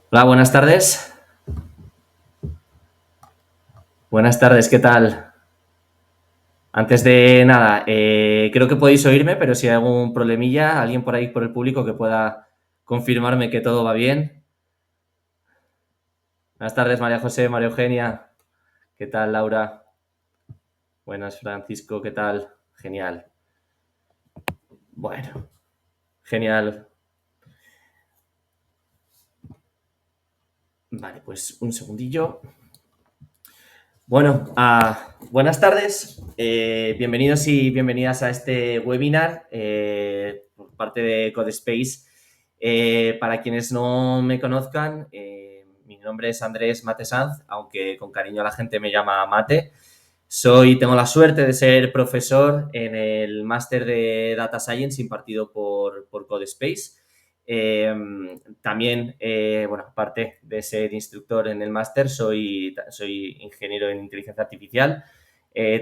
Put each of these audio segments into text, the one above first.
Hola, buenas tardes. Buenas tardes, ¿qué tal? Antes de nada, creo que podéis oírme, pero si hay algún problemilla, alguien por ahí por el público que pueda confirmarme que todo va bien. Buenas tardes, María José, María Eugenia. ¿Qué tal, Laura? Buenas, Francisco, ¿qué tal? Genial. Bueno, genial. Vale, pues un segundillo. Bueno, buenas tardes. Bienvenidos y bienvenidas a este webinar por parte de CodeSpace. Para quienes no me conozcan, mi nombre es Andrés Mate Sanz, aunque con cariño la gente me llama Mate. Tengo la suerte de ser profesor en el máster de Data Science impartido por CodeSpace. Eh, También, bueno, aparte de ser instructor en el máster, soy ingeniero en inteligencia artificial.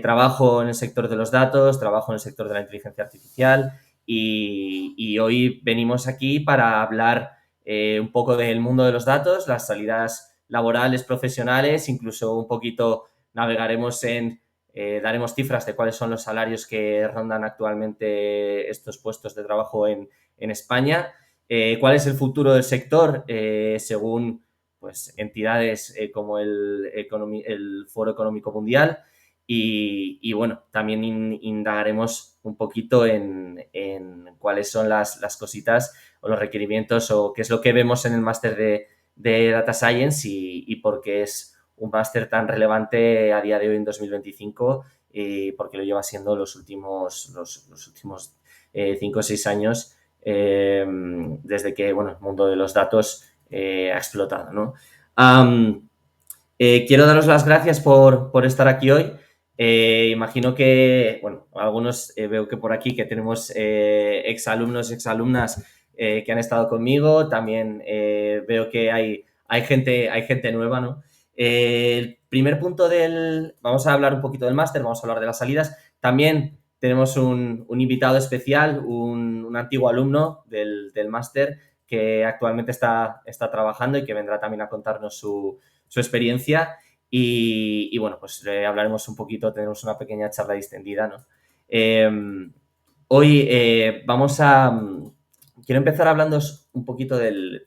Trabajo en el sector de los datos, trabajo en el sector de la inteligencia artificial y hoy venimos aquí para hablar un poco del mundo de los datos, las salidas laborales, profesionales, incluso un poquito navegaremos daremos cifras de cuáles son los salarios que rondan actualmente estos puestos de trabajo en España, cuál es el futuro del sector según pues, entidades como el Foro Económico Mundial y bueno, también indagaremos un poquito en cuáles son las cositas o los requerimientos o qué es lo que vemos en el máster de Data Science y por qué es un máster tan relevante a día de hoy en 2025 porque lo lleva siendo los últimos 5 o 6 años desde que bueno, el mundo de los datos ha explotado, ¿no? Quiero daros las gracias por estar aquí hoy. Imagino que, bueno, algunos veo que por aquí que tenemos exalumnos, exalumnas que han estado conmigo. También veo que hay gente nueva, ¿no? El primer punto vamos a hablar un poquito del máster, vamos a hablar de las salidas. También tenemos un invitado especial, un antiguo alumno del máster que actualmente está trabajando y que vendrá también a contarnos su experiencia y bueno, pues hablaremos un poquito, tenemos una pequeña charla distendida, ¿no? Eh, Hoy quiero empezar hablando un poquito del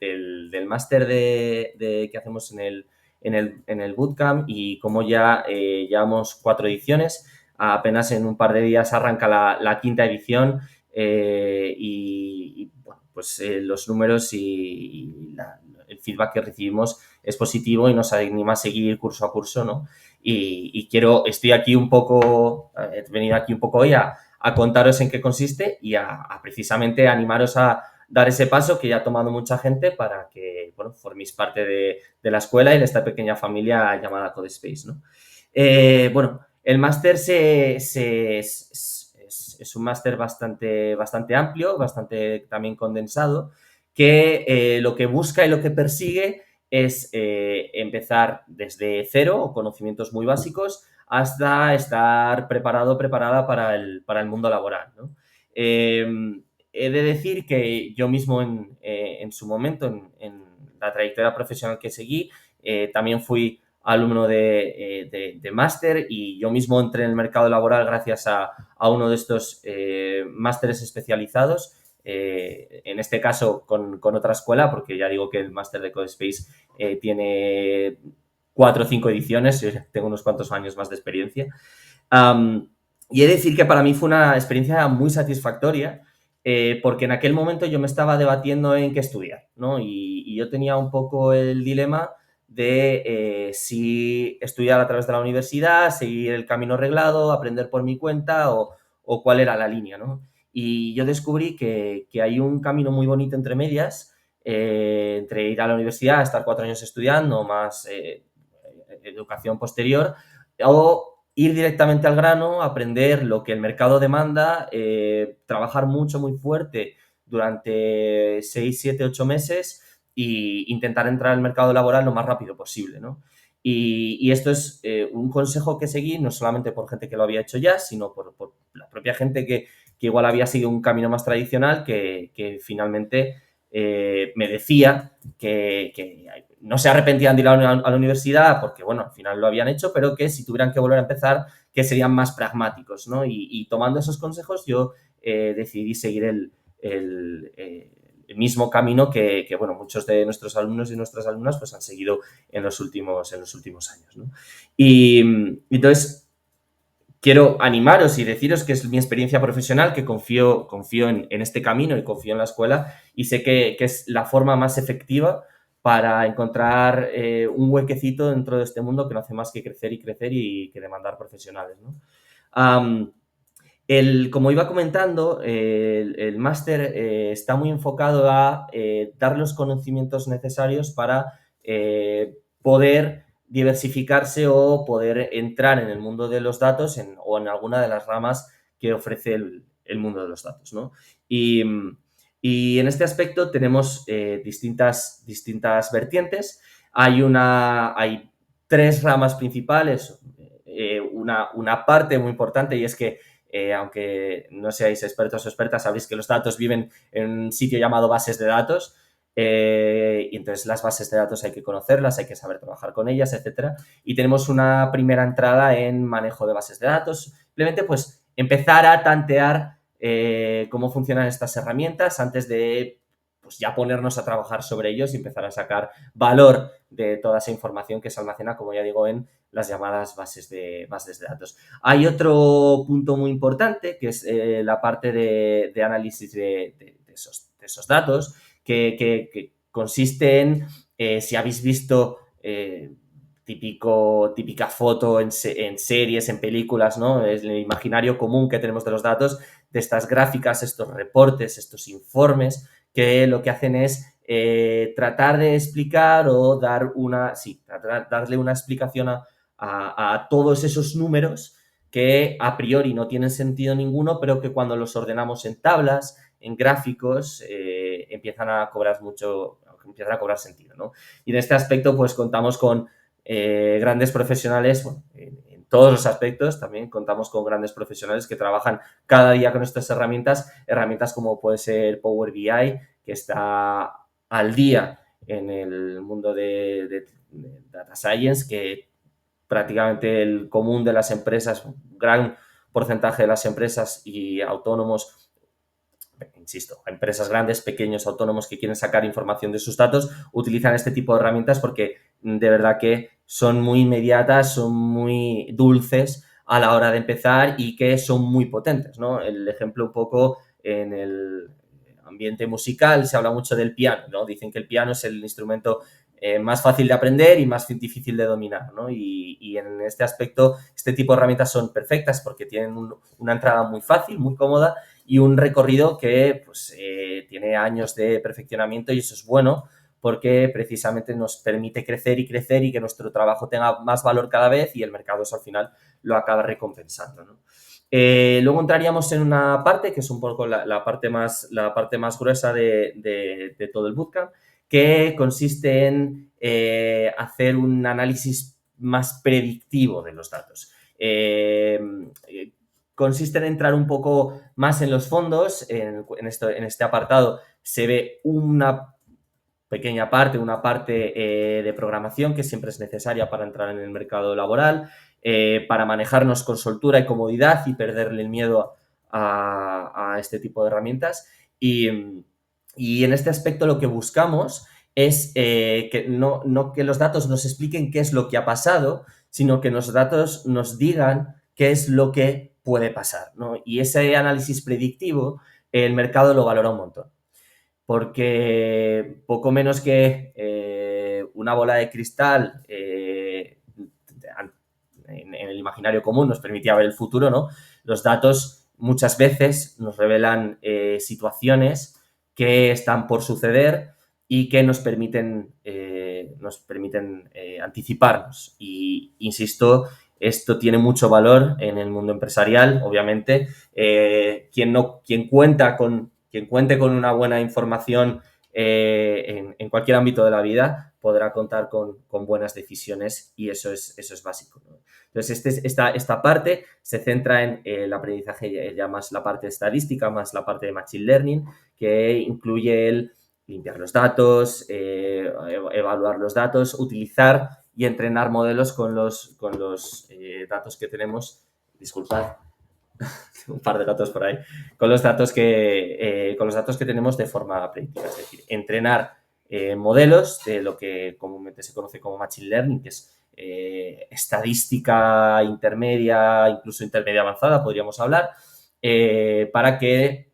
máster que hacemos en el bootcamp y cómo ya llevamos 4 ediciones. Apenas en un par de días arranca la quinta edición bueno, pues los números el feedback que recibimos es positivo y nos anima a seguir curso a curso, ¿no? Estoy aquí un poco, he venido aquí un poco hoy a contaros en qué consiste y a precisamente animaros a dar ese paso que ya ha tomado mucha gente para que, bueno, forméis parte de la escuela y de esta pequeña familia llamada CodeSpace, ¿no? Bueno, el máster es un máster bastante amplio, bastante también condensado, que lo que busca y lo que persigue es empezar desde cero o conocimientos muy básicos hasta estar preparada para el mundo laboral, ¿no? Eh, He de decir que yo mismo en su momento, en la trayectoria profesional que seguí, también fui alumno de máster y yo mismo entré en el mercado laboral gracias a uno de estos másteres especializados, en este caso con otra escuela, porque ya digo que el máster de CodeSpace tiene 4 o 5 ediciones, yo tengo unos cuantos años más de experiencia. Um, y he de decir que para mí fue una experiencia muy satisfactoria porque en aquel momento yo me estaba debatiendo en qué estudiar, ¿no? Y yo tenía un poco el dilema de si estudiar a través de la universidad, seguir el camino reglado, aprender por mi cuenta o cuál era la línea, ¿no? Y yo descubrí que hay un camino muy bonito entre medias, entre ir a la universidad, estar 4 años estudiando, más educación posterior, o ir directamente al grano, aprender lo que el mercado demanda, trabajar mucho, muy fuerte durante 6 7 8 meses e intentar entrar al mercado laboral lo más rápido posible, ¿no? Y esto es un consejo que seguí, no solamente por gente que lo había hecho ya, sino por la propia gente que igual había seguido un camino más tradicional que finalmente me decía que no se arrepentían de ir a la universidad porque, bueno, al final lo habían hecho, pero que si tuvieran que volver a empezar, que serían más pragmáticos, ¿no? Y tomando esos consejos yo decidí seguir el mismo camino que, bueno, muchos de nuestros alumnos y nuestras alumnas pues han seguido en los últimos años, ¿no? Y entonces quiero animaros y deciros que es mi experiencia profesional, que confío en este camino y confío en la escuela y sé que es la forma más efectiva para encontrar un huequecito dentro de este mundo que no hace más que crecer y crecer y que demandar profesionales, ¿no? Um, como iba comentando, el máster está muy enfocado a dar los conocimientos necesarios para poder diversificarse o poder entrar en el mundo de los datos o en alguna de las ramas que ofrece el mundo de los datos, ¿no? Y, y en este aspecto tenemos distintas vertientes. Hay tres ramas principales. Una parte muy importante y es que aunque no seáis expertos o expertas, sabréis que los datos viven en un sitio llamado bases de datos. Y entonces las bases de datos hay que conocerlas, hay que saber trabajar con ellas, etcétera. Y tenemos una primera entrada en manejo de bases de datos. Simplemente, pues, empezar a tantear cómo funcionan estas herramientas antes de, pues, ya ponernos a trabajar sobre ellos y empezar a sacar valor de toda esa información que se almacena, como ya digo, en las llamadas bases de datos. Hay otro punto muy importante, que es la parte de análisis de esos datos, que consiste en, si habéis visto típica foto en series, en películas, ¿no? Es el imaginario común que tenemos de los datos, de estas gráficas, estos reportes, estos informes, que lo que hacen es tratar de explicar o darle una explicación a todos esos números que a priori no tienen sentido ninguno, pero que cuando los ordenamos en tablas, en gráficos, empiezan a cobrar sentido, ¿no? Y en este aspecto, pues contamos con grandes profesionales, bueno, en todos los aspectos también contamos con grandes profesionales que trabajan cada día con estas herramientas como puede ser Power BI, que está al día en el mundo de Data Science, que prácticamente el común de las empresas, un gran porcentaje de las empresas y autónomos, insisto, empresas grandes, pequeños, autónomos que quieren sacar información de sus datos, utilizan este tipo de herramientas porque de verdad que son muy inmediatas, son muy dulces a la hora de empezar y que son muy potentes, ¿no? El ejemplo un poco en el ambiente musical se habla mucho del piano, ¿no? Dicen que el piano es el instrumento más fácil de aprender y más difícil de dominar, ¿no? Y en este aspecto, este tipo de herramientas son perfectas porque tienen una entrada muy fácil, muy cómoda y un recorrido que pues, tiene años de perfeccionamiento y eso es bueno porque precisamente nos permite crecer y crecer y que nuestro trabajo tenga más valor cada vez y el mercado eso al final lo acaba recompensando, ¿no? Luego entraríamos en una parte que es un poco la parte más gruesa de todo el bootcamp, que consiste en hacer un análisis más predictivo de los datos. Consiste en entrar un poco más en los fondos. En este apartado se ve una pequeña parte, una parte de programación que siempre es necesaria para entrar en el mercado laboral, para manejarnos con soltura y comodidad y perderle el miedo a este tipo de herramientas. Y en este aspecto lo que buscamos es que no que los datos nos expliquen qué es lo que ha pasado, sino que los datos nos digan qué es lo que puede pasar, ¿no? Y ese análisis predictivo el mercado lo valora un montón porque poco menos que una bola de cristal en el imaginario común nos permitía ver el futuro, ¿no? Los datos muchas veces nos revelan situaciones que están por suceder y que nos permiten anticiparnos. Y, insisto, esto tiene mucho valor en el mundo empresarial, obviamente. Quien cuente con una buena información en cualquier ámbito de la vida podrá contar con buenas decisiones y eso es básico, ¿no? Entonces, esta parte se centra en el aprendizaje ya más la parte estadística, más la parte de Machine Learning, que incluye limpiar los datos, evaluar los datos, utilizar y entrenar modelos con los datos que tenemos. Disculpad, un par de datos por ahí. Con los datos que tenemos de forma predictiva. Es decir, entrenar modelos de lo que comúnmente se conoce como Machine Learning, que es estadística intermedia, incluso intermedia avanzada, podríamos hablar, para que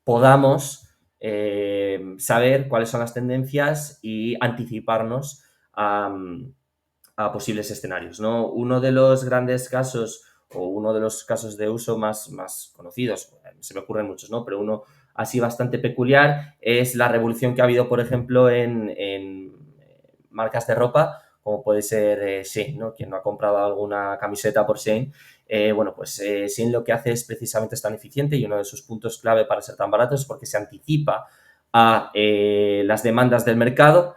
podamos saber cuáles son las tendencias y anticiparnos a posibles escenarios, ¿no? Uno de los grandes casos o uno de los casos de uso más conocidos, se me ocurren muchos, ¿no? Pero uno así bastante peculiar es la revolución que ha habido, por ejemplo, en marcas de ropa, como puede ser Shein, ¿no? Quien no ha comprado alguna camiseta por Shein, bueno, pues Shein lo que hace es precisamente es tan eficiente y uno de sus puntos clave para ser tan barato es porque se anticipa a las demandas del mercado,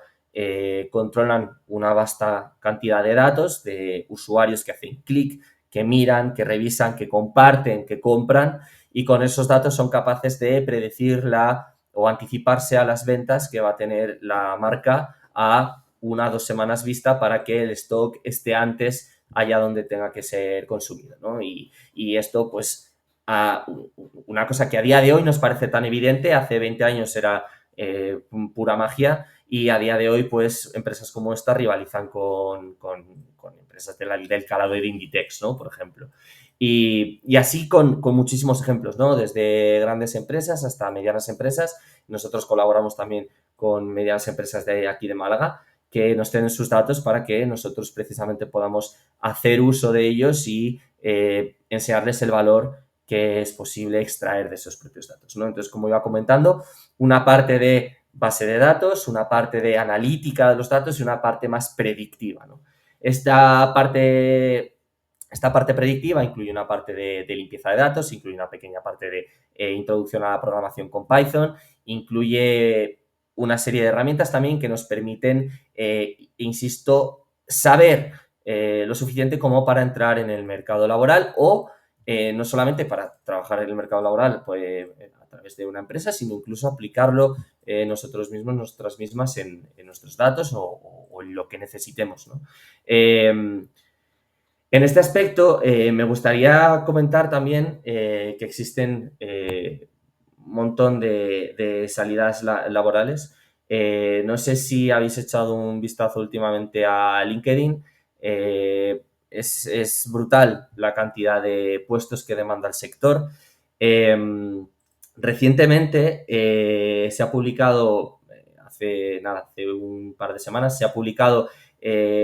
controlan una vasta cantidad de datos de usuarios que hacen clic, que miran, que revisan, que comparten, que compran y con esos datos son capaces de predecir o anticiparse a las ventas que va a tener la marca a 1 o 2 semanas vista para que el stock esté antes allá donde tenga que ser consumido, ¿no? Y esto, pues, una cosa que a día de hoy nos parece tan evidente, hace 20 años era pura magia y a día de hoy, pues, empresas como esta rivalizan con empresas del calado de Inditex, ¿no? Por ejemplo. Y así con muchísimos ejemplos, ¿no? Desde grandes empresas hasta medianas empresas. Nosotros colaboramos también con medianas empresas de aquí de Málaga que nos tienen sus datos para que nosotros precisamente podamos hacer uso de ellos y enseñarles el valor que es posible extraer de esos propios datos, ¿no? Entonces, como iba comentando, una parte de base de datos, una parte de analítica de los datos y una parte más predictiva, ¿no? Esta parte predictiva incluye una parte de limpieza de datos, incluye una pequeña parte de introducción a la programación con Python, incluye una serie de herramientas también que nos permiten, insisto, saber lo suficiente como para entrar en el mercado laboral o no solamente para trabajar en el mercado laboral pues, a través de una empresa, sino incluso aplicarlo nosotros mismos, nosotras mismas en nuestros datos o en lo que necesitemos, ¿no? En este aspecto, me gustaría comentar también que existen un montón de salidas laborales. No sé si habéis echado un vistazo últimamente a LinkedIn. Es brutal la cantidad de puestos que demanda el sector. Recientemente se ha publicado, hace un par de semanas, se ha publicado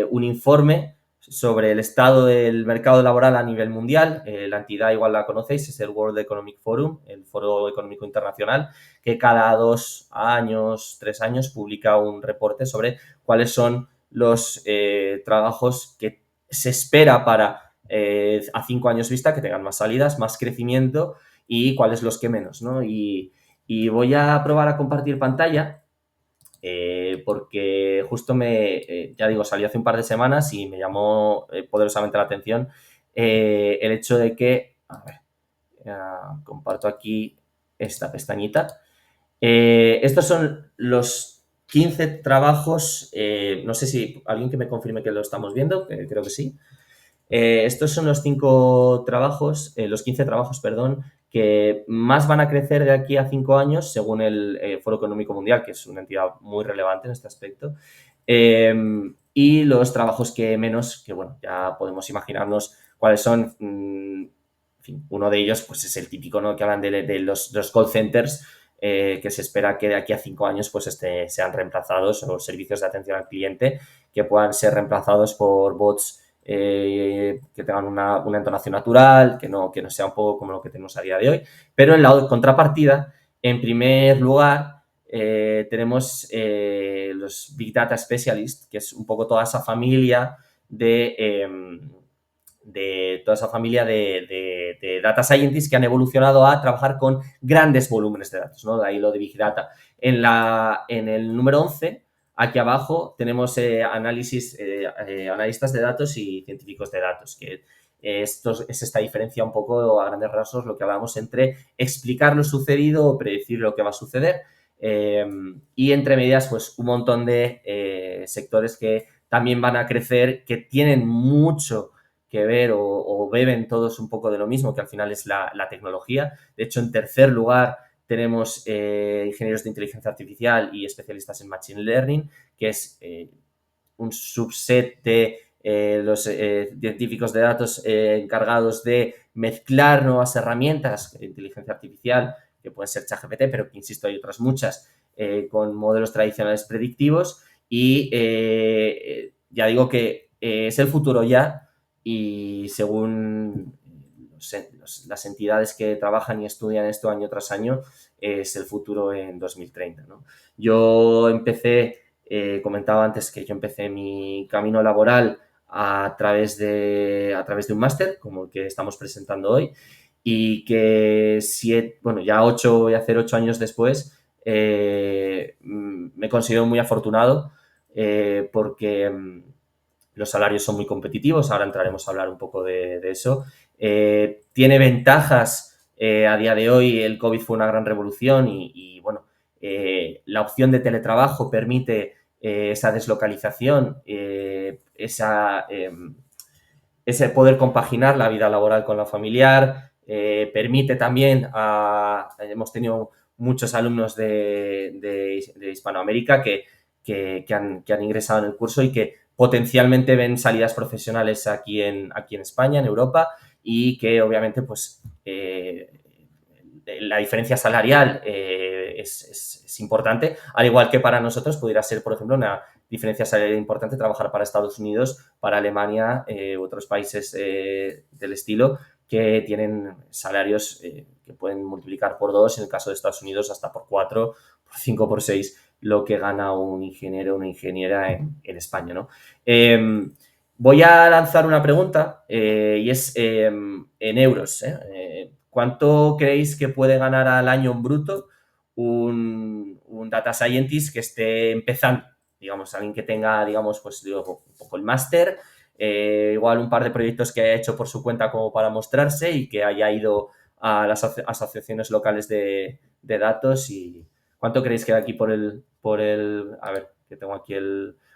un informe sobre el estado del mercado laboral a nivel mundial. La entidad igual la conocéis, es el World Economic Forum, el Foro Económico Internacional, que cada 2 años, 3 años publica un reporte sobre cuáles son los trabajos que se espera para a 5 años vista, que tengan más salidas, más crecimiento y cuáles los que menos, ¿no? Y voy a probar a compartir pantalla porque justo ya digo, salió hace un par de semanas y me llamó poderosamente la atención el hecho de que, a ver, comparto aquí esta pestañita. Estos son los 15 trabajos, no sé si alguien que me confirme que lo estamos viendo, creo que sí. Estos son los 5 trabajos, los 15 trabajos, perdón, que más van a crecer de aquí a 5 años, según el Foro Económico Mundial, que es una entidad muy relevante en este aspecto. Y los trabajos que menos, que bueno, ya podemos imaginarnos cuáles son. En fin, uno de ellos, pues es el típico, ¿no? Que hablan de los call centers, que se espera que de aquí a 5 años pues sean reemplazados, o servicios de atención al cliente que puedan ser reemplazados por bots que tengan una entonación natural, que no sea un poco como lo que tenemos a día de hoy. Pero en la contrapartida, en primer lugar, tenemos los Big Data Specialists, que es un poco toda esa familia de data scientists que han evolucionado a trabajar con grandes volúmenes de datos, ¿no? De ahí lo de Big Data. En el número 11, aquí abajo, tenemos analistas de datos y científicos de datos, que es esta diferencia un poco a grandes rasgos lo que hablamos entre explicar lo sucedido o predecir lo que va a suceder. Y entre medias, pues un montón de sectores que también van a crecer, que tienen mucho que ver o beben todos un poco de lo mismo, que al final es la tecnología. De hecho, en tercer lugar tenemos ingenieros de inteligencia artificial y especialistas en Machine Learning, que es un subset de los científicos de datos encargados de mezclar nuevas herramientas de inteligencia artificial, que pueden ser ChatGPT, pero que, insisto, hay otras muchas, con modelos tradicionales predictivos. Y ya digo que es el futuro ya, y según las entidades que trabajan y estudian esto año tras año, es el futuro en 2030, ¿no? Yo empecé, comentaba antes que yo empecé mi camino laboral a través de un máster, como el que estamos presentando hoy, y que ya 8, voy a hacer 8 años después, me considero muy afortunado, porque los salarios son muy competitivos. Ahora entraremos a hablar un poco de eso. Tiene ventajas. A día de hoy el COVID fue una gran revolución y bueno, la opción de teletrabajo permite esa deslocalización, ese poder compaginar la vida laboral con la familiar. Permite también, hemos tenido muchos alumnos de Hispanoamérica que han ingresado en el curso y que potencialmente ven salidas profesionales aquí en España, en Europa, y que obviamente pues la diferencia salarial es importante, al igual que para nosotros pudiera ser, por ejemplo, una diferencia salarial importante trabajar para Estados Unidos, para Alemania u otros países del estilo, que tienen salarios que pueden multiplicar por 2, en el caso de Estados Unidos hasta por 4, por 5, por 6, lo que gana un ingeniero o una ingeniera en España, ¿no? Voy a lanzar una pregunta y es en euros. ¿Cuánto creéis que puede ganar al año en bruto un data scientist que esté empezando? Digamos, alguien que tenga, digamos, pues digo, un poco el máster, igual un par de proyectos que haya hecho por su cuenta como para mostrarse y que haya ido a las asociaciones locales de datos. Y ¿cuánto creéis que aquí a ver, que tengo aquí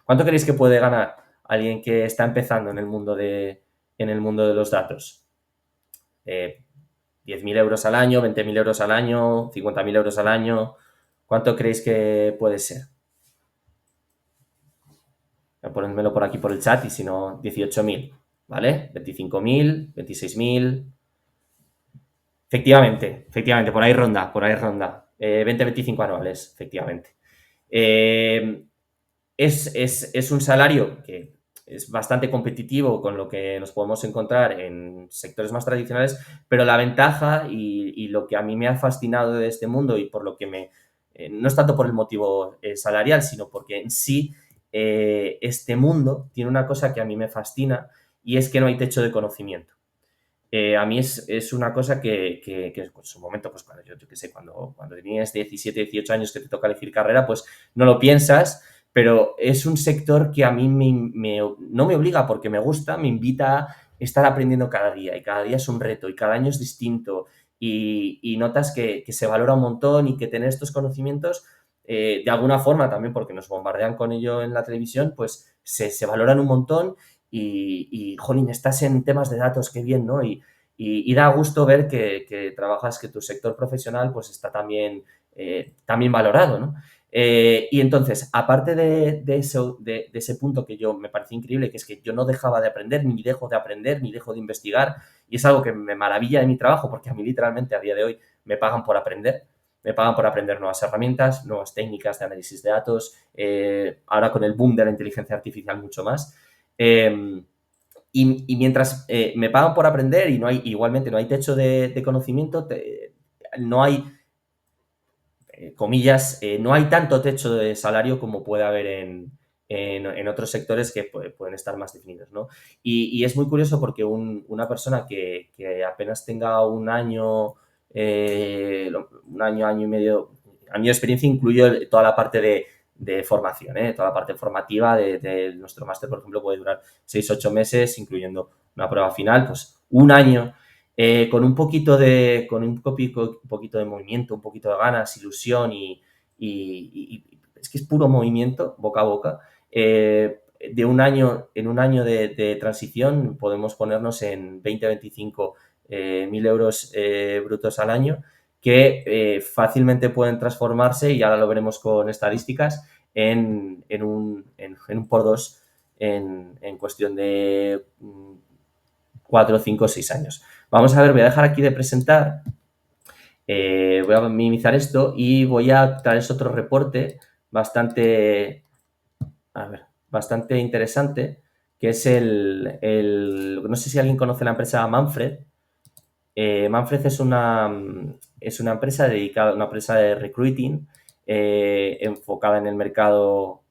¿cuánto creéis que puede ganar alguien que está empezando en el mundo de los datos? 10.000 euros al año, 20.000 euros al año, 50.000 euros al año. ¿Cuánto creéis que puede ser? Ponedmelo por aquí por el chat, y si no, 18.000, ¿vale? 25.000, 26.000. Efectivamente, por ahí ronda. 20-25 anuales, efectivamente. Es un salario que es bastante competitivo con lo que nos podemos encontrar en sectores más tradicionales, pero la ventaja y lo que a mí me ha fascinado de este mundo, y por lo que no es tanto por el motivo salarial, sino porque en sí este mundo tiene una cosa que a mí me fascina, y es que no hay techo de conocimiento. A mí es una cosa que en su momento, pues cuando yo qué sé, cuando tenías 17, 18 años que te toca elegir carrera, pues no lo piensas, pero es un sector que a mí no me obliga, porque me gusta, me invita a estar aprendiendo cada día, y cada día es un reto, y cada año es distinto, y notas que se valora un montón, y que tener estos conocimientos, de alguna forma también, porque nos bombardean con ello en la televisión, pues se valoran un montón. Jolín, estás en temas de datos, qué bien, ¿no? Y da gusto ver que trabajas, que tu sector profesional pues está también valorado, ¿no? Y entonces, aparte de ese punto que yo me parece increíble, que es que yo no dejaba de aprender, ni dejo de aprender, ni dejo de investigar, y es algo que me maravilla de mi trabajo, porque a mí literalmente a día de hoy me pagan por aprender. Me pagan por aprender nuevas herramientas, nuevas técnicas de análisis de datos, ahora con el boom de la inteligencia artificial mucho más. Y mientras me pagan por aprender y igualmente no hay techo de conocimiento, no hay, comillas, no hay tanto techo de salario como puede haber en otros sectores que pueden estar más definidos, ¿no? Y es muy curioso porque una persona que apenas tenga año y medio, año de experiencia, incluyo toda la parte de formación, toda la parte formativa de nuestro máster, por ejemplo, puede durar 6-8 meses, incluyendo una prueba final, pues un año, con un poquito de movimiento, un poquito de ganas, ilusión es que es puro movimiento, boca a boca. En un año de transición podemos ponernos en 20-25 mil euros brutos al año que fácilmente pueden transformarse, y ahora lo veremos con estadísticas, en un por dos en cuestión de 4, 5, 6 años. Vamos a ver, voy a dejar aquí de presentar, voy a minimizar esto y voy a traer otro reporte bastante, bastante interesante, que es no sé si alguien conoce la empresa Manfred. Manfred es una empresa dedicada, una empresa de recruiting enfocada en el mercado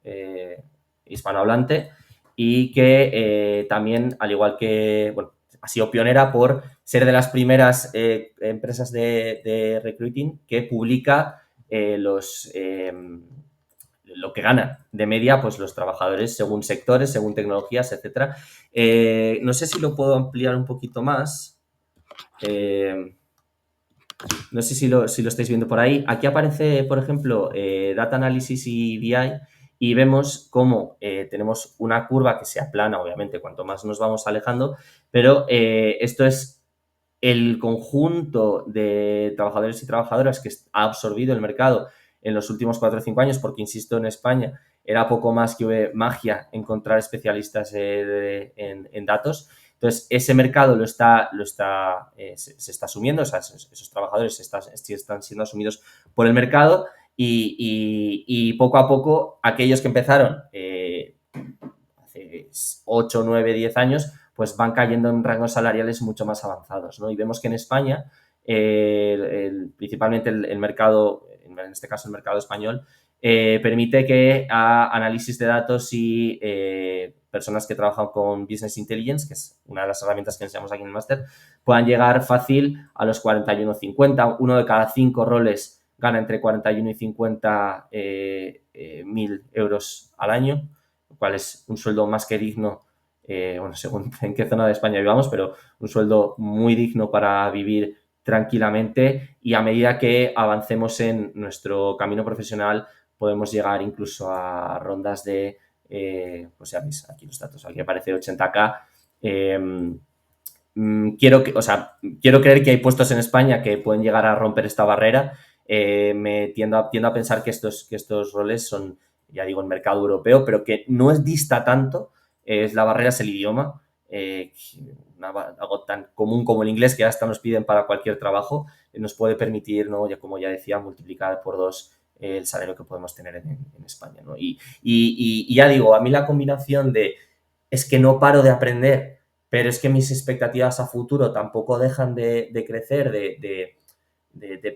hispanohablante, y que también, al igual que, bueno, ha sido pionera por ser de las primeras empresas de recruiting que publica lo que ganan de media, pues, los trabajadores según sectores, según tecnologías, etcétera. No sé si lo puedo ampliar un poquito más. No sé si lo estáis viendo por ahí. Aquí aparece, por ejemplo, Data Analysis y BI, y vemos cómo tenemos una curva que se aplana, obviamente, cuanto más nos vamos alejando, pero esto es el conjunto de trabajadores y trabajadoras que ha absorbido el mercado en los últimos 4 o 5 años, porque, insisto, en España era poco más que magia encontrar especialistas en datos. Entonces, ese mercado se está asumiendo, o sea, esos trabajadores están siendo asumidos por el mercado, y poco a poco aquellos que empezaron hace 8, 9, 10 años, pues van cayendo en rangos salariales mucho más avanzados, ¿no? Y vemos que en España, principalmente el mercado, en este caso el mercado español, permite que a análisis de datos y personas que trabajan con Business Intelligence, que es una de las herramientas que enseñamos aquí en el máster, puedan llegar fácil a los 41, 50. Uno de cada 5 roles gana entre 41 y 50 mil euros al año, lo cual es un sueldo más que digno, bueno, según en qué zona de España vivamos, pero un sueldo muy digno para vivir tranquilamente, y a medida que avancemos en nuestro camino profesional podemos llegar incluso a rondas de, pues ya veis aquí los datos, aquí aparece 80K. Quiero creer que hay puestos en España que pueden llegar a romper esta barrera. Me tiendo a pensar que estos roles son, ya digo, en mercado europeo, pero que no dista tanto. La barrera es el idioma. Algo tan común como el inglés, que hasta nos piden para cualquier trabajo, nos puede permitir, ¿no? Ya, como ya decía, multiplicar por 2 el salario que podemos tener en España, ¿no? Y ya digo, a mí la combinación de es que no paro de aprender, pero es que mis expectativas a futuro tampoco dejan de crecer, de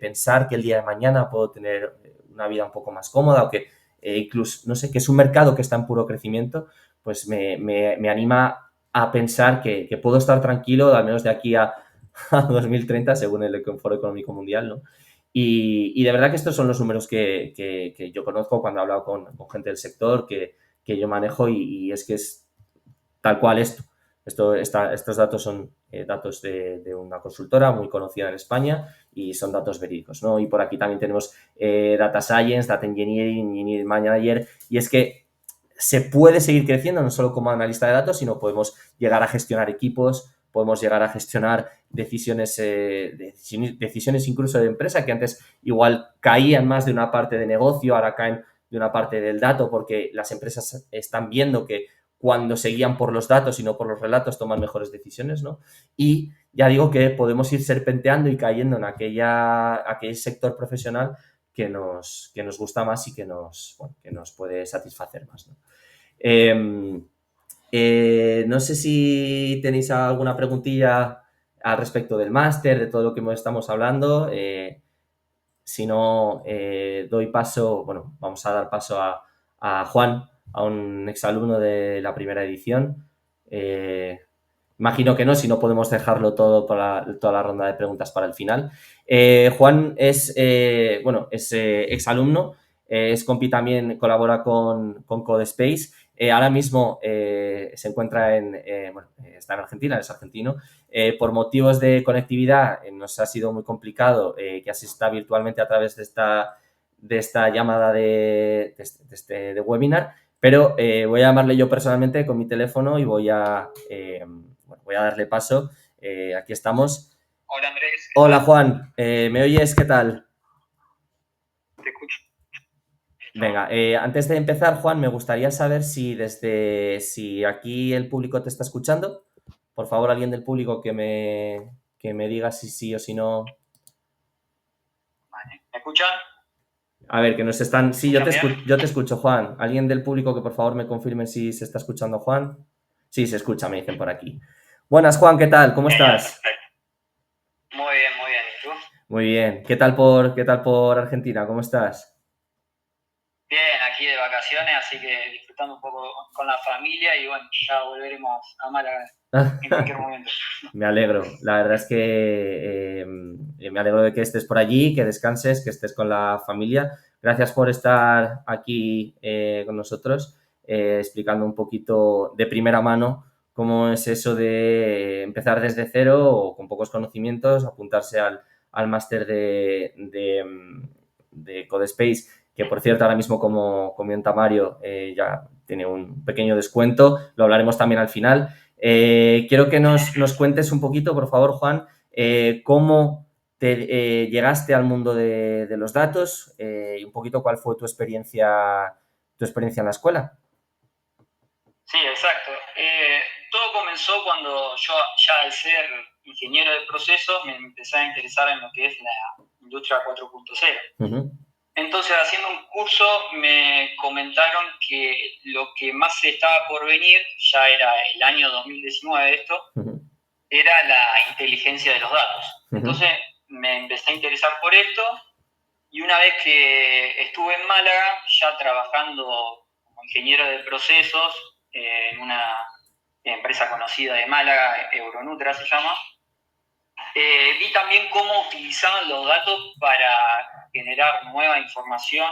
pensar que el día de mañana puedo tener una vida un poco más cómoda, o que incluso, no sé, que es un mercado que está en puro crecimiento, pues me anima a pensar que puedo estar tranquilo, al menos de aquí a 2030, según el Foro Económico Mundial, ¿no? Y de verdad que estos son los números que yo conozco cuando he hablado con gente del sector, que yo manejo, y es que es tal cual esto. Estos datos son datos de una consultora muy conocida en España, y son datos verídicos, ¿no? Y por aquí también tenemos Data Science, Data Engineering, Engineering Manager, y es que se puede seguir creciendo no solo como analista de datos, sino podemos llegar a gestionar equipos, podemos llegar a gestionar decisiones incluso de empresa, que antes igual caían más de una parte de negocio, ahora caen de una parte del dato, porque las empresas están viendo que cuando se guían por los datos y no por los relatos toman mejores decisiones, ¿no? Y ya digo que podemos ir serpenteando y cayendo en aquel sector profesional que nos gusta más y que nos puede satisfacer más, ¿no? No sé si tenéis alguna preguntilla al respecto del máster, de todo lo que estamos hablando. Si no, vamos a dar paso a Juan, a un exalumno de la primera edición. Imagino que no, si no podemos dejarlo todo para toda la ronda de preguntas para el final. Juan es exalumno, es compi también, colabora con CodeSpace. Ahora mismo se encuentra está en Argentina, es argentino. Por motivos de conectividad nos ha sido muy complicado que asista virtualmente a través de esta llamada de webinar, pero voy a llamarle yo personalmente con mi teléfono y voy a darle paso. Aquí estamos. Hola Andrés. Hola Juan, ¿me oyes? ¿Qué tal? Te escucho. Venga, antes de empezar, Juan, me gustaría saber si aquí el público te está escuchando. Por favor, alguien del público que me diga si sí o si no. Vale. ¿Me escuchan? A ver, que nos están. Sí, ¿Me escuchan bien? yo te escucho, Juan. ¿Alguien del público que por favor me confirme si se está escuchando, Juan? Sí, se escucha, me dicen por aquí. Buenas, Juan, ¿qué tal? ¿Cómo Genial, estás? perfecto. Muy bien, muy bien. ¿Y tú? Muy bien. ¿Qué tal por Argentina? ¿Cómo estás? Bien, aquí de vacaciones, así que disfrutando un poco con la familia y bueno, ya volveremos a Málaga en cualquier momento. Me alegro. La verdad es que me alegro de que estés por allí, que descanses, que estés con la familia. Gracias por estar aquí con nosotros, explicando un poquito de primera mano cómo es eso de empezar desde cero o con pocos conocimientos, apuntarse al máster de Codespace, que por cierto ahora mismo, como comenta Mario, ya tiene un pequeño descuento. Lo hablaremos también al final. Quiero que nos cuentes un poquito, por favor, Juan, cómo te llegaste al mundo de los datos y un poquito cuál fue tu experiencia en la escuela. Sí, exacto. Todo comenzó cuando yo, ya al ser ingeniero de procesos, me empecé a interesar en lo que es la industria 4.0. Uh-huh. Entonces, haciendo un curso, me comentaron que lo que más se estaba por venir, ya era el año 2019 esto, Uh-huh. era la inteligencia de los datos. Uh-huh. Entonces, me empecé a interesar por esto y una vez que estuve en Málaga, ya trabajando como ingeniero de procesos en una empresa conocida de Málaga, Euronutra se llama, vi también cómo utilizaban los datos para generar nueva información,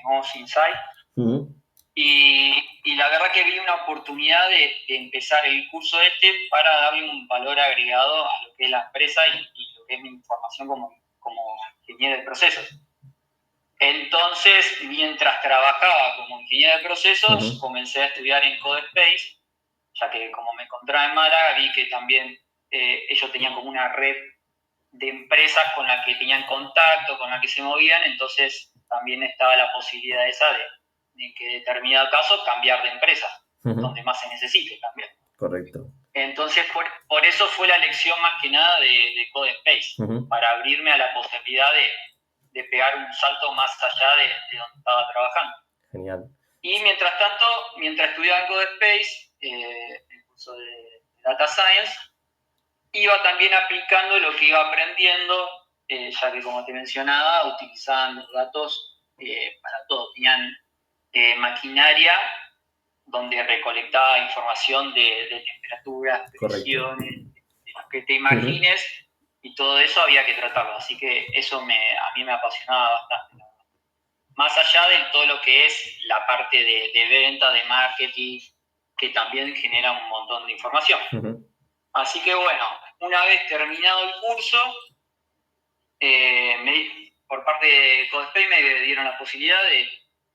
nuevos insights. Uh-huh. Y la verdad que vi una oportunidad de empezar el curso para darle un valor agregado a lo que es la empresa y lo que es mi información como ingeniero de procesos. Entonces, mientras trabajaba como ingeniero de procesos, Uh-huh. comencé a estudiar en Codespace, ya que como me encontraba en Málaga, vi que también ellos tenían como una red de empresas con las que tenían contacto, con las que se movían, entonces también estaba la posibilidad esa de que en determinado caso cambiar de empresa, Uh-huh. donde más se necesite también. Correcto. Entonces, por eso fue la elección más que nada de Codespace, Uh-huh. para abrirme a la posibilidad de pegar un salto más allá de donde estaba trabajando. Genial. Y mientras tanto, mientras estudiaba en Codespace, el curso de Data Science, iba también aplicando lo que iba aprendiendo, ya que como te mencionaba, utilizaban los datos para todo. Tenían maquinaria donde recolectaba información de temperaturas, presiones, de lo que te imagines, y todo eso había que tratarlo. Así que eso a mí me apasionaba bastante. Más allá de todo lo que es la parte de venta, de marketing, que también genera un montón de información. Uh-huh. Así que bueno, una vez terminado el curso, por parte de Codespace me dieron la posibilidad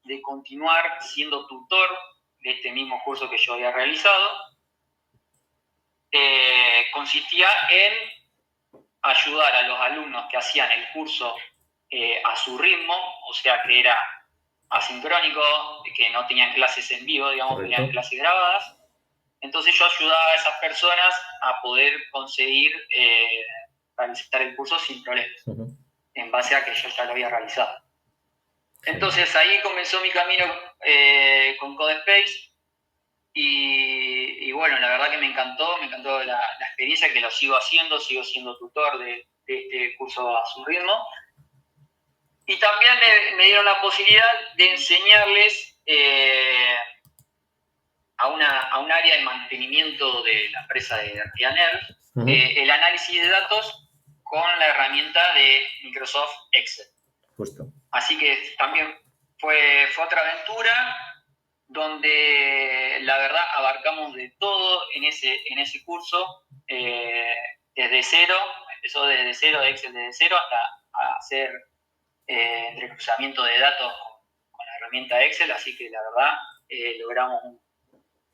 de continuar siendo tutor de este mismo curso que yo había realizado. Consistía en ayudar a los alumnos que hacían el curso a su ritmo, o sea que era asincrónico, que no tenían clases en vivo, digamos, Correcto. tenían clases grabadas. Entonces yo ayudaba a esas personas a poder conseguir realizar el curso sin problemas, Uh-huh. en base a que yo ya lo había realizado. Entonces ahí comenzó mi camino con Codespace y bueno, la verdad que me encantó la experiencia, que lo sigo haciendo, sigo siendo tutor de este curso a su ritmo. Y también me dieron la posibilidad de enseñarles a un área de mantenimiento de la empresa de Ryanair, Uh-huh. el análisis de datos con la herramienta de Microsoft Excel. Justo. Así que también fue otra aventura donde la verdad abarcamos de todo en ese curso, desde cero, empezó desde cero, Excel desde cero, hasta hacer entre cruzamiento de datos con la herramienta Excel, así que la verdad logramos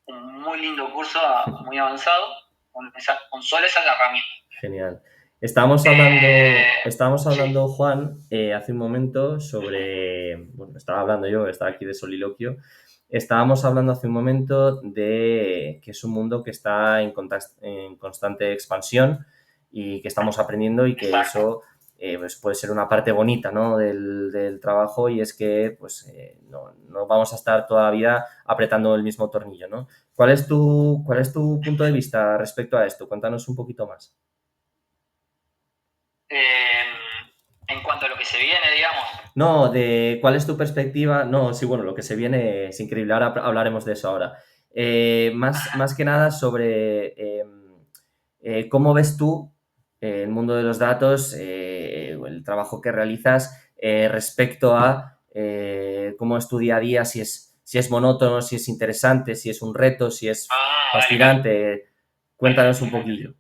un muy lindo curso, muy avanzado, con solo esas herramientas. Genial. Estábamos hablando, Sí. Juan, hace un momento sobre, bueno, estaba hablando yo, estaba aquí de soliloquio, estábamos hablando hace un momento de que es un mundo que está en constante expansión y que estamos aprendiendo y que Exacto. eso pues puede ser una parte bonita, ¿no? del trabajo, y es que pues, no vamos a estar toda la vida apretando el mismo tornillo, ¿no? ¿Cuál es tu punto de vista respecto a esto? Cuéntanos un poquito más. En cuanto a lo que se viene, digamos. No, de cuál es tu perspectiva. No, sí, bueno, lo que se viene es increíble. Ahora hablaremos de eso ahora. Más que nada sobre cómo ves tú el mundo de los datos, el trabajo que realizas respecto a cómo es tu día a día, si es monótono, si es interesante, si es un reto, si es Vale, vale. fascinante. Cuéntanos un poquillo.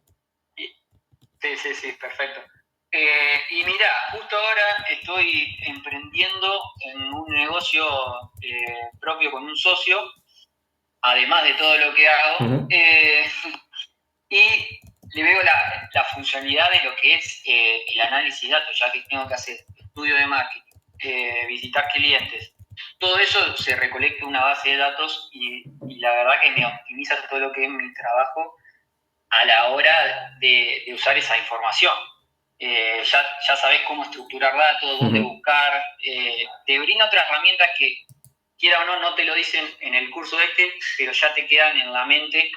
Sí, perfecto. Y mira, justo ahora estoy emprendiendo en un negocio propio con un socio, además de todo lo que hago, Uh-huh. y le veo la funcionalidad de lo que es el análisis de datos, ya que tengo que hacer estudio de marketing, visitar clientes. Todo eso se recolecta en una base de datos y la verdad que me optimiza todo lo que es mi trabajo a la hora de usar esa información. Ya sabes cómo estructurar datos, dónde Uh-huh. buscar, te brinda otras herramientas que, quiera o no te lo dicen en el curso pero ya te quedan en la mente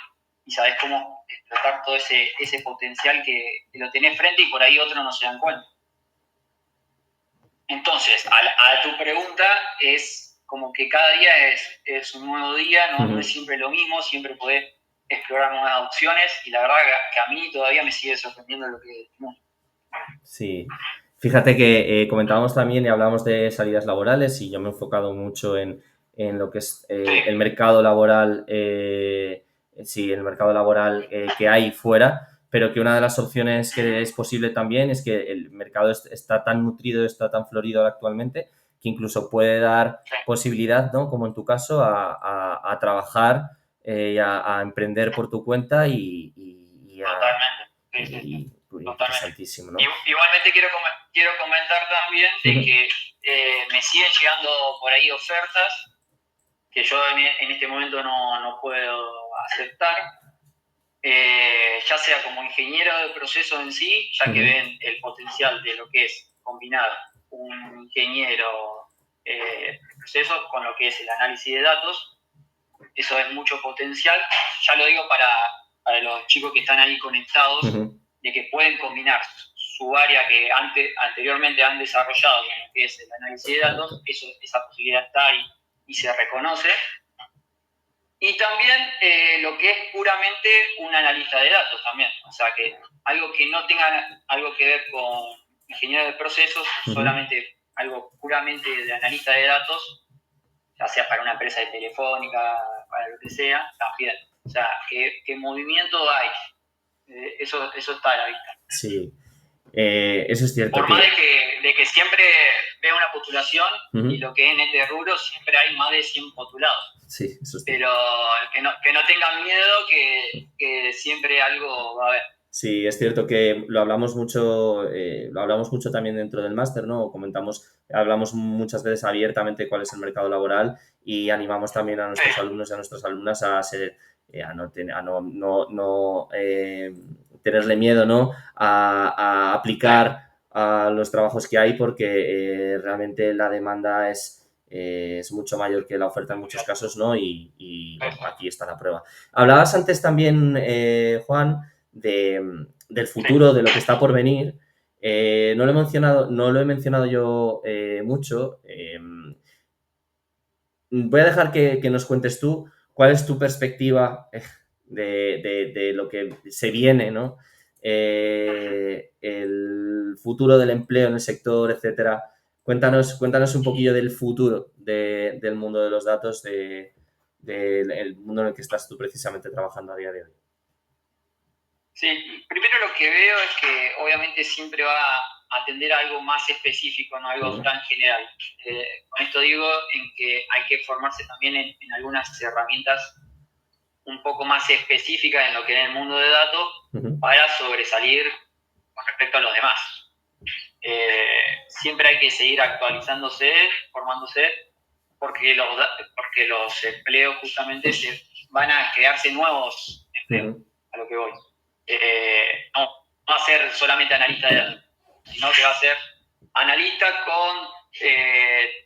y sabes cómo explotar todo ese potencial que lo tenés frente y por ahí otros no se dan cuenta. Entonces, a tu pregunta, es como que cada día es un nuevo día, no es siempre lo mismo, siempre podés explorar nuevas opciones y la verdad que a mí todavía me sigue sorprendiendo lo que no. Sí. Fíjate que comentábamos también y hablábamos de salidas laborales, y yo me he enfocado mucho en lo que es el Sí. mercado laboral, sí, el mercado laboral que hay fuera, pero que una de las opciones que es posible también es que el mercado está tan nutrido, está tan florido actualmente, que incluso puede dar Sí. posibilidad, ¿no? Como en tu caso, a trabajar y a emprender por tu cuenta Totalmente. y Totalmente. interesantísimo, ¿no? Igualmente quiero comentar también de que me siguen llegando por ahí ofertas que yo en este momento no puedo aceptar, ya sea como ingeniero de procesos en sí, ya que ven el potencial de lo que es combinar un ingeniero de procesos con lo que es el análisis de datos. Eso es mucho potencial. Ya lo digo para los chicos que están ahí conectados, de que pueden combinar su área que anteriormente han desarrollado, que es el análisis de datos, esa posibilidad está ahí y se reconoce. Y también lo que es puramente un analista de datos también. O sea, que algo que no tenga algo que ver con ingeniero de procesos, solamente algo puramente de analista de datos, ya sea para una empresa de telefónica, para lo que sea, también. O sea, ¿qué movimiento hay? Eso está a la vista. Sí, eso es cierto Por más de que siempre vea una postulación y lo que es en este rubro, siempre hay más de 100 postulados. Sí, eso es cierto. Pero que no tengan miedo, que siempre algo va a haber. Sí, es cierto que lo hablamos mucho también dentro del máster, ¿no? Hablamos muchas veces abiertamente cuál es el mercado laboral, y animamos también a nuestros alumnos y a nuestras alumnas a no tenerle miedo, ¿no? A aplicar a los trabajos que hay, porque realmente la demanda es mucho mayor que la oferta en muchos casos, ¿no? Y bueno, aquí está la prueba. Hablabas antes también, Juan, del futuro, de lo que está por venir. No lo he mencionado yo mucho. Voy a dejar que nos cuentes tú cuál es tu perspectiva de lo que se viene, ¿no? El futuro del empleo en el sector, etcétera. Cuéntanos un poquillo del futuro del mundo de los datos, del mundo en el que estás tú precisamente trabajando a día de hoy. Sí, primero lo que veo es que obviamente siempre va atender a algo más específico, no algo tan general. Con esto digo en que hay que formarse también en algunas herramientas un poco más específicas en lo que es el mundo de datos para sobresalir con respecto a los demás. Siempre hay que seguir actualizándose, formándose, porque los empleos justamente van a crearse nuevos empleos, a lo que voy. No va a ser solamente analista de datos, sino que va a ser analista con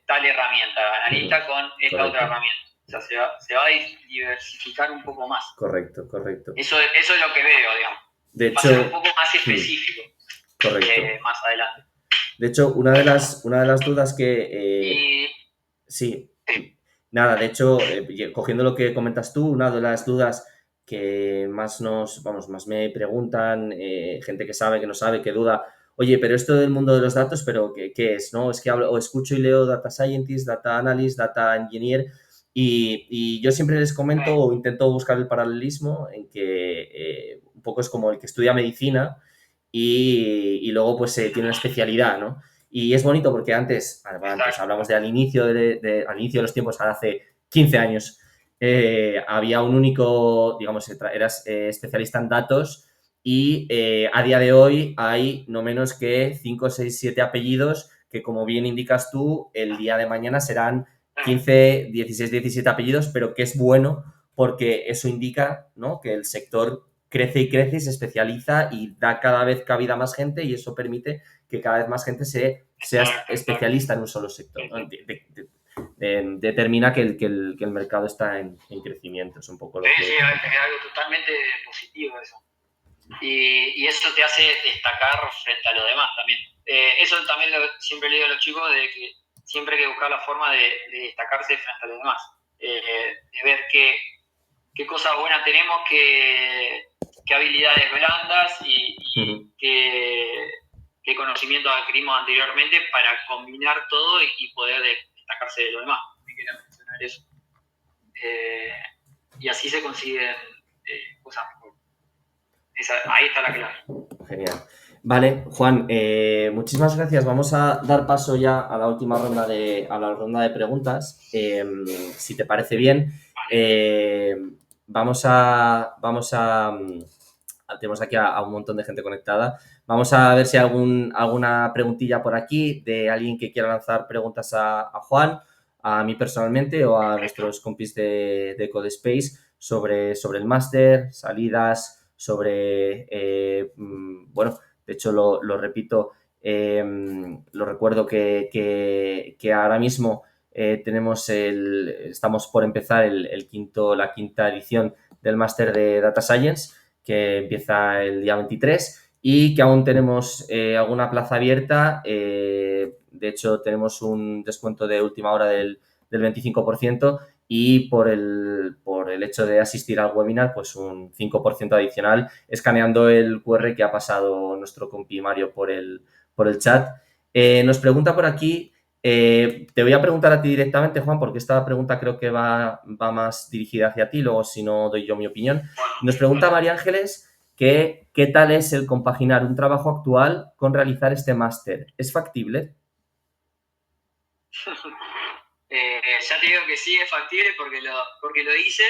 tal herramienta, analista con esta otra herramienta. O sea, se va a diversificar un poco más. Correcto. Eso es lo que veo, digamos. De hecho, va a ser un poco más específico. Correcto. Más adelante. De hecho, una de las dudas que... Sí. Nada, de hecho, cogiendo lo que comentas tú, una de las dudas que más más me preguntan, gente que sabe, que no sabe, que duda, oye, pero esto del mundo de los datos, ¿pero qué es? ¿No? Es que hablo, o escucho y leo Data Scientist, Data Analyst, Data Engineer, y yo siempre les comento o intento buscar el paralelismo en que un poco es como el que estudia medicina y luego pues tiene una especialidad, ¿no? Y es bonito porque antes hablamos de al inicio de los tiempos, ahora hace 15 años, había un único, digamos, eras especialista en datos y a día de hoy hay no menos que 5, 6, 7 apellidos que, como bien indicas tú, el día de mañana serán 15, 16, 17 apellidos, pero que es bueno porque eso indica, ¿no?, que el sector crece y crece y se especializa y da cada vez cabida a más gente y eso permite que cada vez más gente sea especialista en un solo sector, ¿no? Determina que el mercado está en crecimiento. Es un poco lo que... Sí, es algo totalmente positivo eso. Y eso te hace destacar frente a los demás también. Eso también siempre le digo a los chicos, de que siempre hay que buscar la forma de destacarse frente a los demás. De ver qué cosas buenas tenemos, qué habilidades blandas y qué conocimiento adquirimos anteriormente para combinar todo y poder destacarse de lo demás. Me quería mencionar eso. Y así se consiguen cosas mejores. Ahí está la clave. Genial. Vale, Juan, muchísimas gracias. Vamos a dar paso ya a la última ronda de preguntas. Si te parece bien, tenemos aquí a un montón de gente conectada. Vamos a ver si hay alguna preguntilla por aquí de alguien que quiera lanzar preguntas a Juan, a mí personalmente o a nuestros compis de Codespace sobre el máster, salidas, sobre, bueno, de hecho lo repito, lo recuerdo que ahora mismo estamos por empezar la quinta edición del máster de Data Science, que empieza el día 23 y que aún tenemos alguna plaza abierta. De hecho, tenemos un descuento de última hora del 25% y por el hecho de asistir al webinar, pues un 5% adicional escaneando el QR que ha pasado nuestro compi Mario por el chat. Nos pregunta por aquí, te voy a preguntar a ti directamente, Juan, porque esta pregunta creo que va más dirigida hacia ti, luego si no doy yo mi opinión. Nos pregunta María Ángeles que qué tal es el compaginar un trabajo actual con realizar este máster. ¿Es factible? Ya te digo que sí, es factible porque lo hice,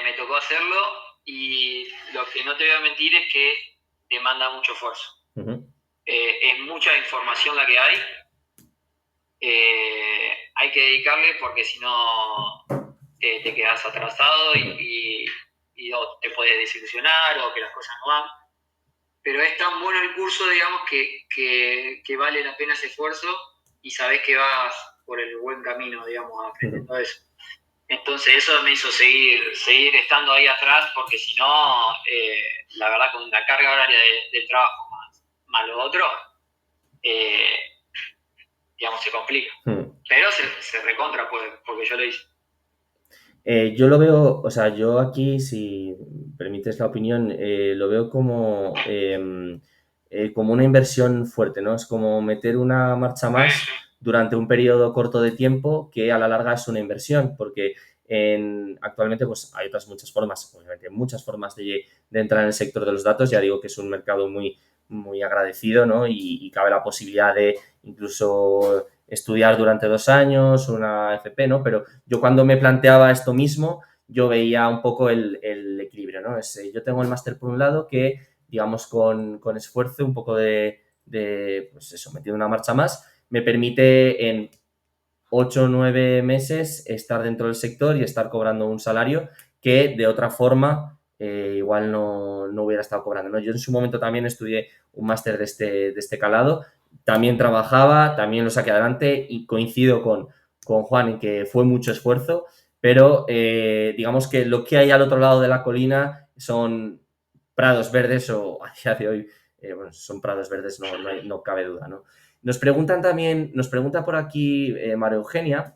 me tocó hacerlo y lo que no te voy a mentir es que demanda mucho esfuerzo. Es mucha información la que hay. Hay que dedicarle porque si no te quedas atrasado y te puedes desilusionar o que las cosas no van. Pero es tan bueno el curso, digamos, que vale la pena ese esfuerzo y sabés que vas por el buen camino, digamos, aprendiendo eso. Entonces eso me hizo seguir estando ahí atrás porque si no, la verdad, con la carga horaria del trabajo más lo otro, digamos, se complica. Pero se recontra porque yo lo hice. Yo lo veo, o sea, yo aquí, si permites la opinión, lo veo como una inversión fuerte, ¿no? Es como meter una marcha más durante un periodo corto de tiempo que a la larga es una inversión, porque actualmente pues hay muchas formas de entrar en el sector de los datos. Ya digo que es un mercado muy, muy agradecido, ¿no? Y cabe la posibilidad de incluso estudiar durante 2 años, una FP, ¿no? Pero yo cuando me planteaba esto mismo, yo veía un poco el equilibrio, ¿no? Yo tengo el máster por un lado que, digamos, con esfuerzo, un poco pues eso, metido una marcha más, me permite en 8 o 9 meses estar dentro del sector y estar cobrando un salario que de otra forma igual no hubiera estado cobrando, ¿no? Yo en su momento también estudié un máster de este calado, también trabajaba, también lo saqué adelante y coincido con Juan en que fue mucho esfuerzo, pero digamos que lo que hay al otro lado de la colina son prados verdes o a día de hoy, bueno, son prados verdes, no cabe duda, ¿no? Nos pregunta por aquí María Eugenia,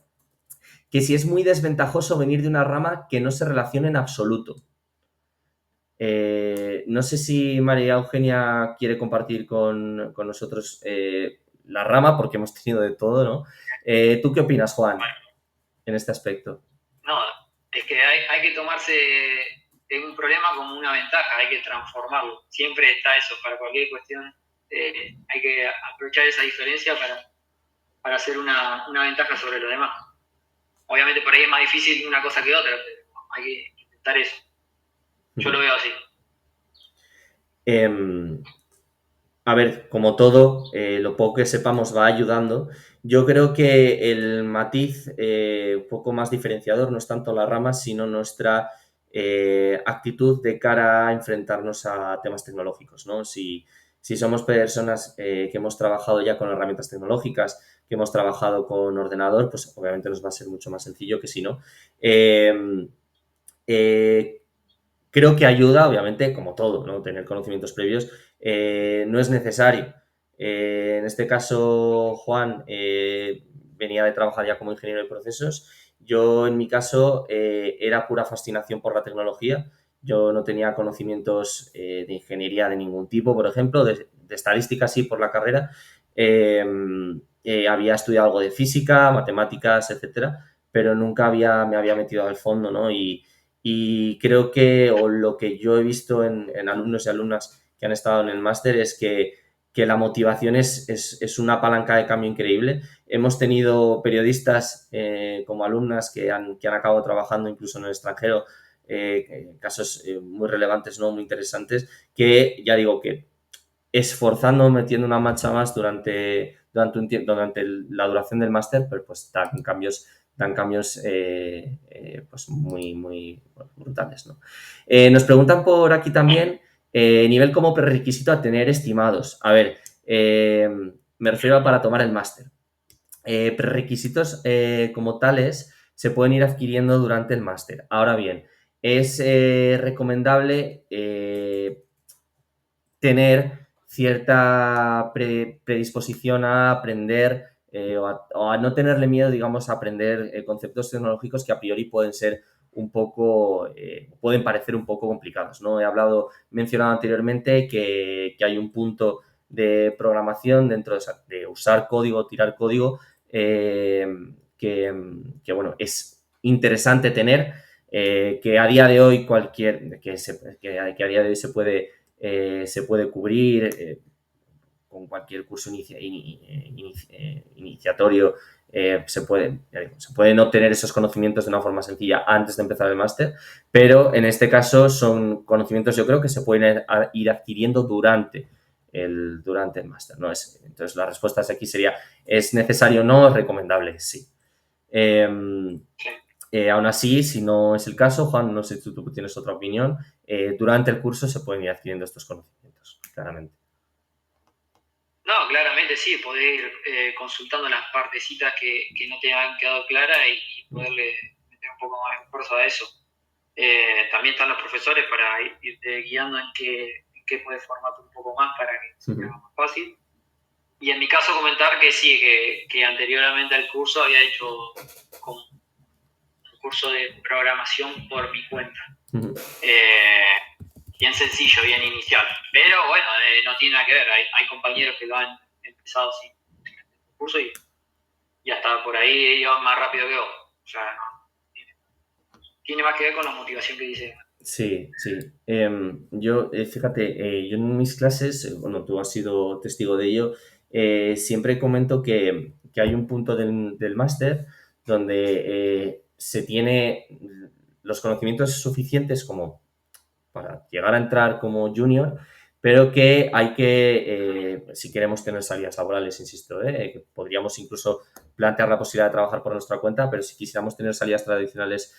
que si es muy desventajoso venir de una rama que no se relacione en absoluto. No sé si María Eugenia quiere compartir con nosotros la rama, porque hemos tenido de todo, ¿no? ¿Tú qué opinas, Juan, en este aspecto? No, es que hay que tomarse un problema como una ventaja, hay que transformarlo. Siempre está eso, para cualquier cuestión hay que aprovechar esa diferencia para hacer una ventaja sobre los demás. Obviamente por ahí es más difícil una cosa que otra, pero hay que intentar eso. Yo lo veo así. A ver, como todo, lo poco que sepamos va ayudando. Yo creo que el matiz un poco más diferenciador no es tanto la rama, sino nuestra actitud de cara a enfrentarnos a temas tecnológicos, ¿no? Si somos personas que hemos trabajado ya con herramientas tecnológicas, que hemos trabajado con ordenador, pues obviamente nos va a ser mucho más sencillo que si no. Eh, Creo que ayuda, obviamente, como todo, ¿no? Tener conocimientos previos no es necesario. En este caso, Juan venía de trabajar ya como ingeniero de procesos. Yo, en mi caso, era pura fascinación por la tecnología. Yo no tenía conocimientos de ingeniería de ningún tipo, por ejemplo, de estadística sí por la carrera. Había estudiado algo de física, matemáticas, etcétera, pero nunca me había metido al fondo, ¿no? Y creo que, o lo que yo he visto en alumnos y alumnas que han estado en el máster es que la motivación es una palanca de cambio increíble. Hemos tenido periodistas como alumnas que han acabado trabajando incluso en el extranjero, casos muy relevantes, ¿no? Muy interesantes, que ya digo que esforzando, metiendo una marcha más durante la duración del máster, pero pues dan cambios pues muy brutales, ¿no? Nos preguntan por aquí también nivel como prerequisito a tener estimados. A ver, me refiero a para tomar el máster. Prerequisitos como tales se pueden ir adquiriendo durante el máster. Ahora bien, es recomendable tener cierta predisposición a aprender o a no tenerle miedo, digamos, a aprender conceptos tecnológicos que a priori pueden ser un poco, pueden parecer un poco complicados, ¿no? Mencionado anteriormente que hay un punto de programación dentro de usar código, tirar código, bueno, es interesante tener, que a día de hoy que a día de hoy se puede cubrir con cualquier curso iniciatorio. Se pueden obtener esos conocimientos de una forma sencilla antes de empezar el máster, pero en este caso son conocimientos yo creo que se pueden ir adquiriendo durante el máster, ¿no? Entonces la respuesta aquí sería, ¿es necesario o no? ¿Es recomendable? Sí. Aún así, si no es el caso, Juan, no sé si tú tienes otra opinión, durante el curso se pueden ir adquiriendo estos conocimientos, claramente. No, claramente sí, poder ir consultando las partecitas que no te han quedado claras y poderle meter un poco más de esfuerzo a eso. También están los profesores para irte guiando en qué puedes formarte un poco más para que sea más fácil. Y en mi caso comentar que sí, que anteriormente al curso había hecho como un curso de programación por mi cuenta. Bien sencillo, bien inicial. Pero bueno, no tiene nada que ver. Hay compañeros que lo han empezado sin el curso y hasta por ahí iban más rápido que vos. O sea, no, tiene más que ver con la motivación que dice Sí, sí. Yo, fíjate, yo en mis clases, bueno, tú has sido testigo de ello, siempre comento que hay un punto del máster donde se tiene los conocimientos suficientes como para llegar a entrar como junior, pero que hay que, si queremos tener salidas laborales, insisto, que podríamos incluso plantear la posibilidad de trabajar por nuestra cuenta, pero si quisiéramos tener salidas tradicionales,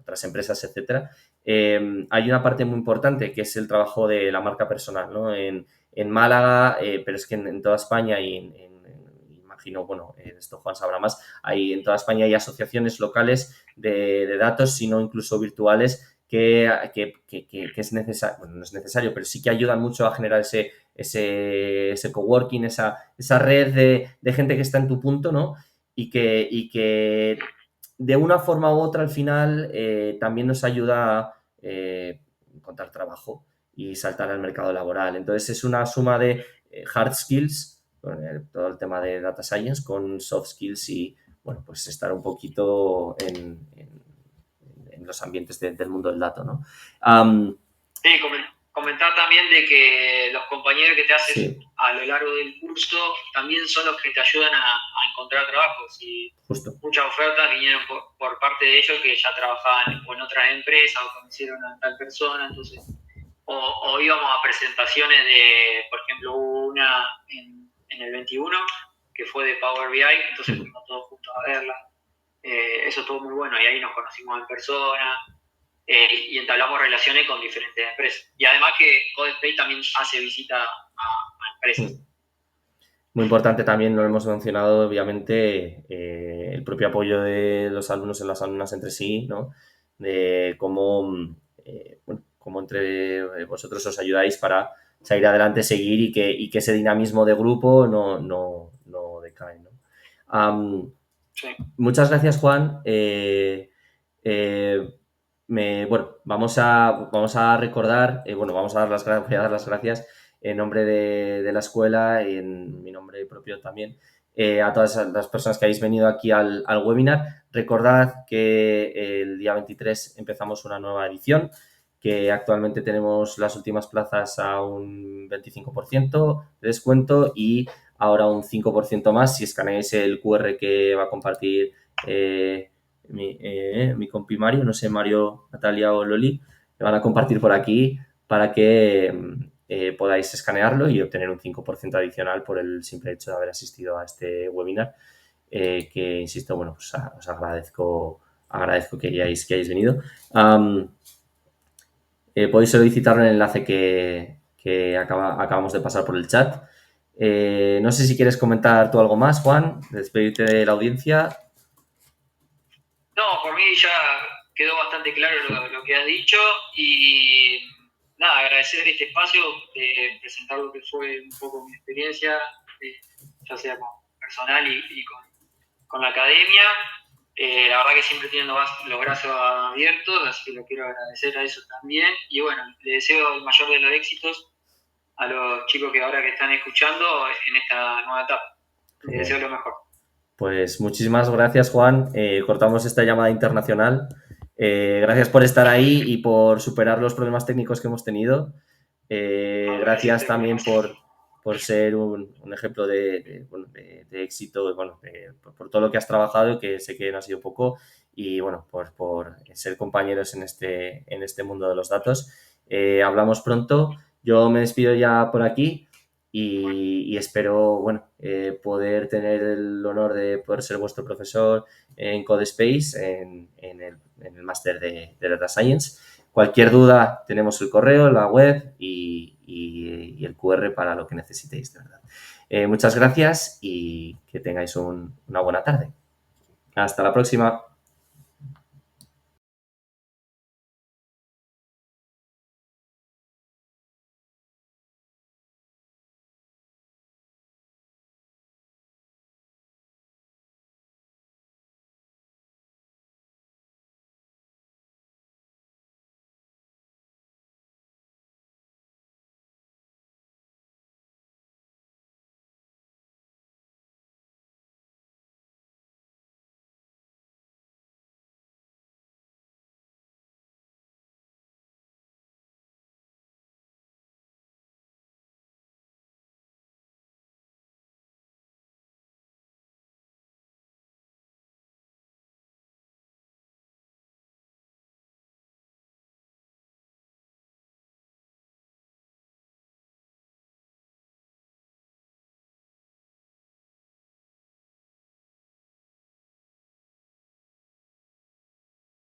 otras empresas, etcétera, hay una parte muy importante que es el trabajo de la marca personal, ¿no? En Málaga, pero es que en toda España y imagino, bueno, esto Juan sabrá más, en toda España hay asociaciones locales de datos, sino incluso virtuales, que es necesario, bueno, no es necesario, pero sí que ayudan mucho a generar ese coworking, esa red de gente que está en tu punto, ¿no? Y que de una forma u otra al final también nos ayuda a encontrar trabajo y saltar al mercado laboral. Entonces es una suma de hard skills, con todo el tema de data science, con soft skills y, bueno, pues estar un poquito en los ambientes del mundo del dato, ¿no? Sí, comentar también de que los compañeros que te haces Sí, a lo largo del curso también son los que te ayudan a encontrar trabajo. Si justo. muchas ofertas vinieron por parte de ellos que ya trabajaban con otras empresas o conocieron a tal persona, entonces, o íbamos a presentaciones de, por ejemplo, hubo una en el 21 que fue de Power BI, entonces fuimos todos juntos a verla. Eso estuvo muy bueno y ahí nos conocimos en persona, y entablamos relaciones con diferentes empresas. Y además que CodeSpace también hace visita a empresas. Muy importante también, lo hemos mencionado, obviamente, el propio apoyo de los alumnos y las alumnas entre sí, ¿no? De cómo, bueno, cómo entre vosotros os ayudáis para salir adelante, seguir y que ese dinamismo de grupo no decae, ¿no? Sí. Muchas gracias, Juan. Eh, bueno, vamos a recordar, bueno, voy a dar las gracias en nombre de la escuela y en mi nombre propio también, a todas las personas que habéis venido aquí al webinar. Recordad que el día 23 empezamos una nueva edición, que actualmente tenemos las últimas plazas a un 25% de descuento y ahora un 5% más si escaneáis el QR que va a compartir mi compi Mario, no sé, Mario, Natalia o Loli, que van a compartir por aquí para que podáis escanearlo y obtener un 5% adicional por el simple hecho de haber asistido a este webinar, que, insisto, bueno, pues os agradezco que hayáis venido. Podéis solicitar el enlace que acabamos de pasar por el chat. No sé si quieres comentar tú algo más, Juan, despedirte de la audiencia. No, por mí ya quedó bastante claro lo que has dicho y nada, agradecer este espacio de presentar lo que fue un poco mi experiencia, ya sea personal y con la academia. La verdad que siempre tienen los brazos abiertos, así que lo quiero agradecer a eso también. Y bueno, le deseo el mayor de los éxitos a los chicos que están escuchando en esta nueva etapa. Les deseo Genial. lo mejor. Pues muchísimas gracias, Juan. Cortamos esta llamada internacional. Gracias por estar ahí y por superar los problemas técnicos que hemos tenido. No, gracias a Gracias ustedes por también llamar. por ser un ejemplo bueno, de éxito, bueno, por todo lo que has trabajado, que sé que no ha sido poco, y bueno, por ser compañeros en este mundo de los datos. Hablamos pronto. Yo me despido ya por aquí y espero, bueno, poder tener el honor de poder ser vuestro profesor en CodeSpace, en el máster de Data Science. Cualquier duda, tenemos el correo, la web y el QR para lo que necesitéis, de verdad. Muchas gracias y que tengáis una buena tarde. Hasta la próxima.